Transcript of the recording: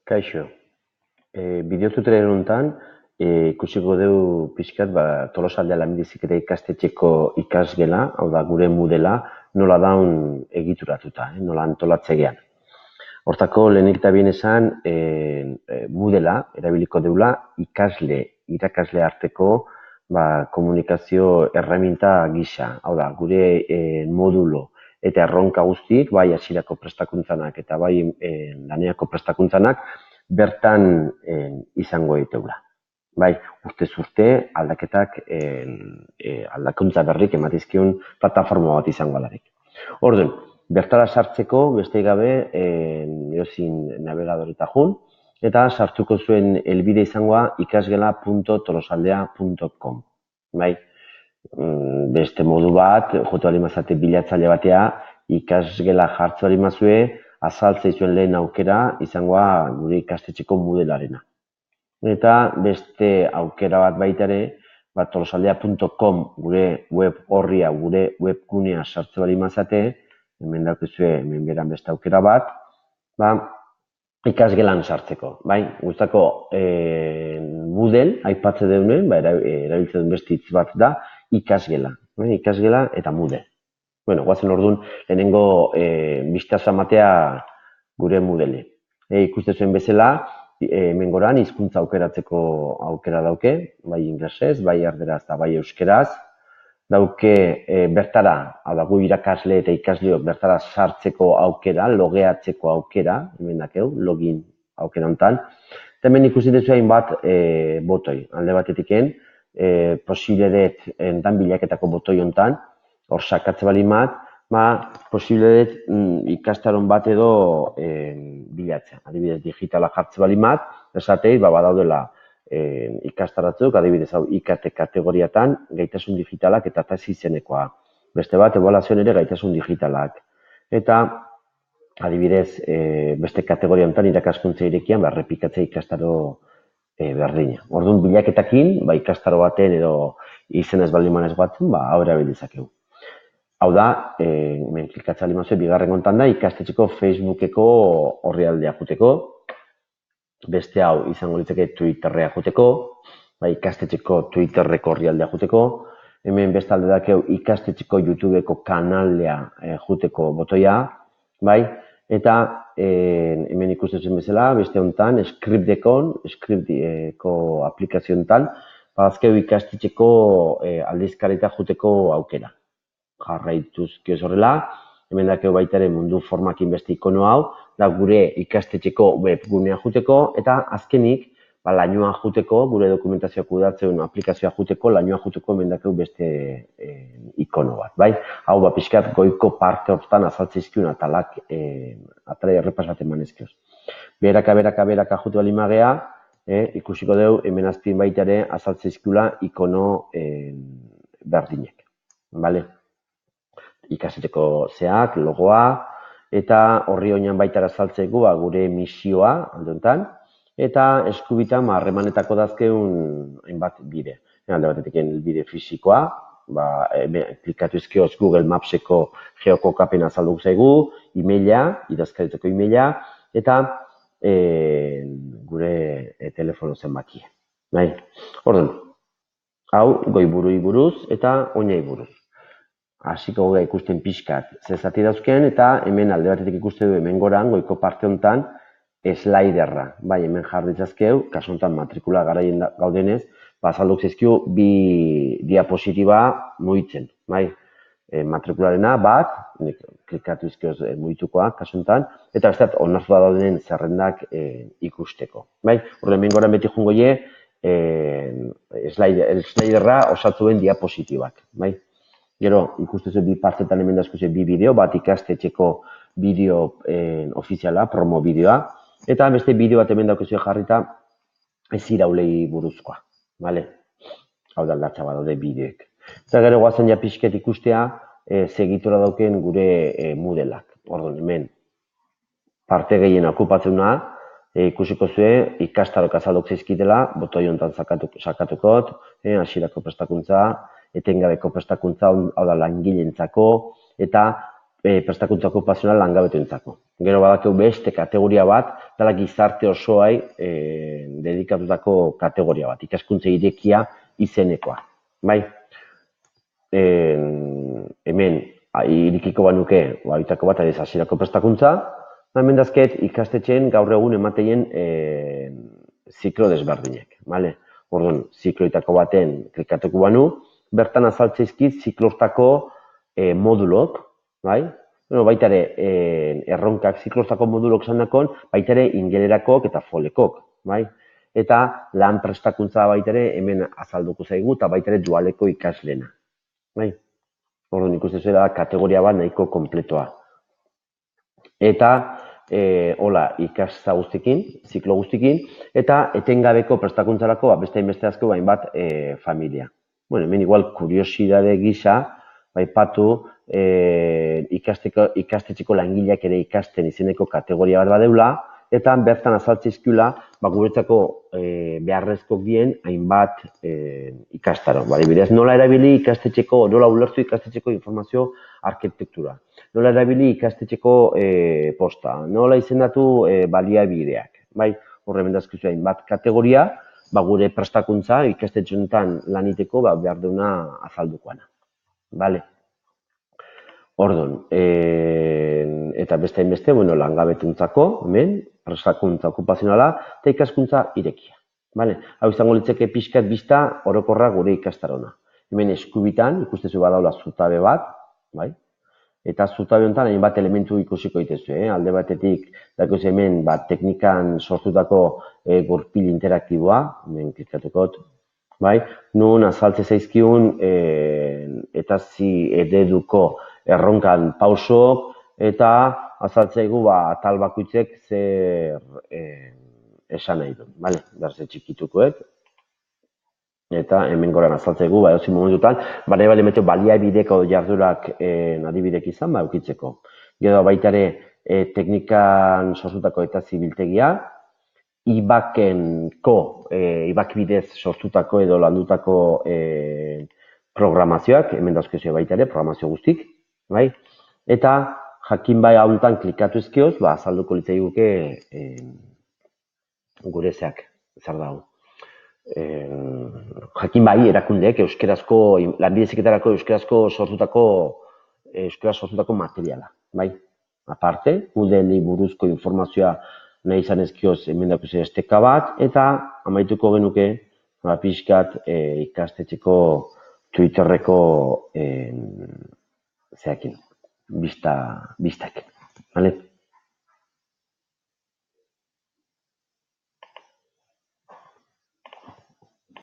Kaixo, bideotutorial honetan ikusiko dugu pixkat Tolosaldea Lanbide ikastetxeko ikasgela, hau da gure modela, nola daun egituratuta, nola antolatzegean. Hortako lehenik eta bien esan modela erabiliko deula irakasle arteko komunikazio erreminta gisa, hau da gure modulo eta erronka guztiek, bai hasierako prestakuntzanak eta bai lanerako prestakuntzanak, bertan izango dituela. Bai, urtez urte aldaketak aldakuntza berrik ematizkion plataforma bat izango alarik. Orduan, bertara sartzeko beste gabe eozin navegadoreta jun, eta sartuko zuen helbide izangoa ikasgela.tolosaldea.com. Bai, beste modu bat, jotu alimazate bilatzaile batea, ikasgela jartzu alimazue, azaltzea zuen lehen aukera izangoa gure ikastetxeko modelarena. Eta beste aukera bat baita ere, tolosaldea.com gure web horria, gure webgunea sartzu alimazate, hemen daukizue, hemen beran beste aukera bat, ikasgelan sartzeko. Guztako Moodle, aipatze deunen, erabiltzen duen beste hitz bat da, ikasgela. Ikasgela eta Moodle. Guazen orduan, lehenengo bistazo amatea gure Moodle. Ikuste zuen bezala, hemen goran hizkuntza aukeratzeko aukera dauke, bai inglesez, bai erderaz eta bai euskeraz. Dauke bertara, hau da gu irakasle eta ikasleok bertara sartzeko aukera, logeatzeko aukera, hemen dakeu, login aukera hontan. Eta hemen ikusi dezu hainbat botoi, alde batetiken, posible dut enten bilaketako botoi hontan, hor sakatze balimat, posible dut ikastaron bat edo bilatzea. Adibidez, digitala jartze balimat, esatei, badaudela ikastaratzuk, adibidez, hau IKT kategoriatan, gaitasun digitalak eta tesi izenekoa. Beste bat, ebaluazioan ere gaitasun digitalak. Eta, adibidez, beste kategoria honetan irakaskuntza irekian, errepikatzea ikastaro berdina. Orduan, bilaketakin, ikastaro baten edo izenez baldin manez batzen, hau erabilizakegu. Hau da, hemen klikatza alimazue, bigarren kontan da, ikastetxeko Facebookeko horri aldea juteko, beste hau izango litzake Twitterrea juteko, ikastetxeko Twitterreko horri aldea juteko, hemen beste alde dakeu ikastetxeko YouTubeko kanaldea juteko botoia, eta hemen ikusten bezala, beste honetan, Scripteko aplikazio honetan, badazkeu ikastetxeko aldizkarita juteko aukera. Jarraituzkioz horrela, hemen dakeu baita ere mundu formakin beste ikono hau, da gure ikastetxeko webgunea juteko, eta azkenik, lainoa juteko, gure dokumentazioa kudeatzen aplikazioa juteko, lainoa juteko hemen dakeu beste ikono bat. Hau pixkat goiko parte horretan azaltzeizkiun atalak, atalai errepas bat emanezkioz. Beraka jutu alimagea, ikusiko dugu hemen azpien baita ere azaltzeizkiula ikono berdinek. Ikastetxeko zeak, logoa, eta horri oinan baita azaltzeko gure misioa alde honetan, eta eskubitan harremanetako dazkeun hainbat bide. Alde batetik bide fisikoa, klikatu izkioz Google Mapseko geokokapen azaldu zaigu, e-maila, idazkariteko e-maila, eta gure telefono zenbakia. Orduan, hau goiburui buruz eta oinai buruz. Hasiko gara ikusten pixkat zezati dauzken, eta hemen alde batetik ikusten du hemen goran, goiko parte honetan, sliderra. Hemen jarritzazkeu, kasu honetan matrikula garaien gaudenez, azalduk zizkiu bi diapositiba mugitzen. Matrikularena bat, klikatu izkioz mugitukoa, kasu honetan, eta besteat onartu da dauden zerrendak ikusteko. Horre hemen goran beti jungo je, sliderra osatzuen diapositibak. Gero, ikustezu bi partetan hemen dazkuze bi bideo, bat ikastetxeko bideo ofiziala, promo bideoa, eta beste bideo bat hemen daukezu jarrita ez iraulei buruzkoa. Hau da aldatza bat daude bideoek. Eta gero guazen ja pixket ikustea segitura dauken gure modelak. Orduan, hemen parte gehien okupatzena ikusiko zue ikastarok azalduk zeizkitela, botoi honetan sakatukot, hasierako prestakuntza, etengabeko prestakuntza, hau da langileentzako, eta prestakuntza okupazional langabetuentzako. Gero badakeu beste kategoria bat, dela gizarte osoai dedikatutako kategoria bat, ikaskuntza irekia izenekoa. Bai? Hemen irikiko banuke, bitako bat, hasierako prestakuntza, hemen dazket ikastetxeen gaur egun emateien ziklo desberdinek. Orduan, zikloitako baten klikatuko banu, bertan azaltzeizkit ziklostako modulok, baita ere erronkak ziklostako modulok zandakon, baita ere ingelerako eta folekok. Eta lan prestakuntza baita ere hemen azalduko zaigu eta baita ere dualeko ikasleena. Orduan ikusten zuela kategoria bat nahiko kompletoa. Eta hola ikasta guztikin, ziklo guztikin, eta etengabeko prestakuntzarako beste hainbeste hainbat familia. Hemen igual kuriosidade gisa, aipatu ikastetxeko langileak ere ikasten izeneko kategoria bat badeula, eta bertan azaltzeizkiula guretzako beharrezkoak dien hainbat ikastaro. Adibidez, nola erabili ikastetxeko, nola ulertu ikastetxeko informazio arkitektura, nola erabili ikastetxeko posta, nola izendatu baliabideak. Horre bendazkizu hainbat kategoria, gure prestakuntza ikastetxe honetan laniteko behar duna azaldukoana. Orduan, eta beste hainbeste, langabetuntzako, hemen, prestakuntza okupazionala, eta ikaskuntza irekia. Hau izango litzeke pixkat bizta orokorra gure ikastarona. Hemen eskubitan, ikustezu badaula zutabe bat, eta zutabe honetan hainbat elementu ikusiko ditezu. Alde batetik, dakoz hemen, teknikan sortutako gurpil interaktiboa, hemen klikatukot, nun azaltze zaizkiun eta ereduko erronkan pausok, eta azaltzaigu atal bakoitzek zer esan nahi du. Berze txikitukoek. Eta hemen goran azaltzaigu, edozein momentutan, baliabideko jardurak adibidek izan, eukitzeko. Gero baita ere teknikan sortutako eta zibiltegia, IBAK bidez sortutako edo landutako programazioak, hemen dauzkezio baita ere, programazio guztik, eta jakin bai hauntan klikatu ezkioz, azalduko litzaiguke gure zeak, zer dago. Jakin bai erakundeek euskerazko, lanbide heziketarako euskerazko sortutako materiala. Aparte, Moodle-i buruzko informazioa nahi izan ezkioz hemen daukuzio esteka bat, eta amaituko genuke pixkat ikastetxeko Twitterreko zeakin, biztak.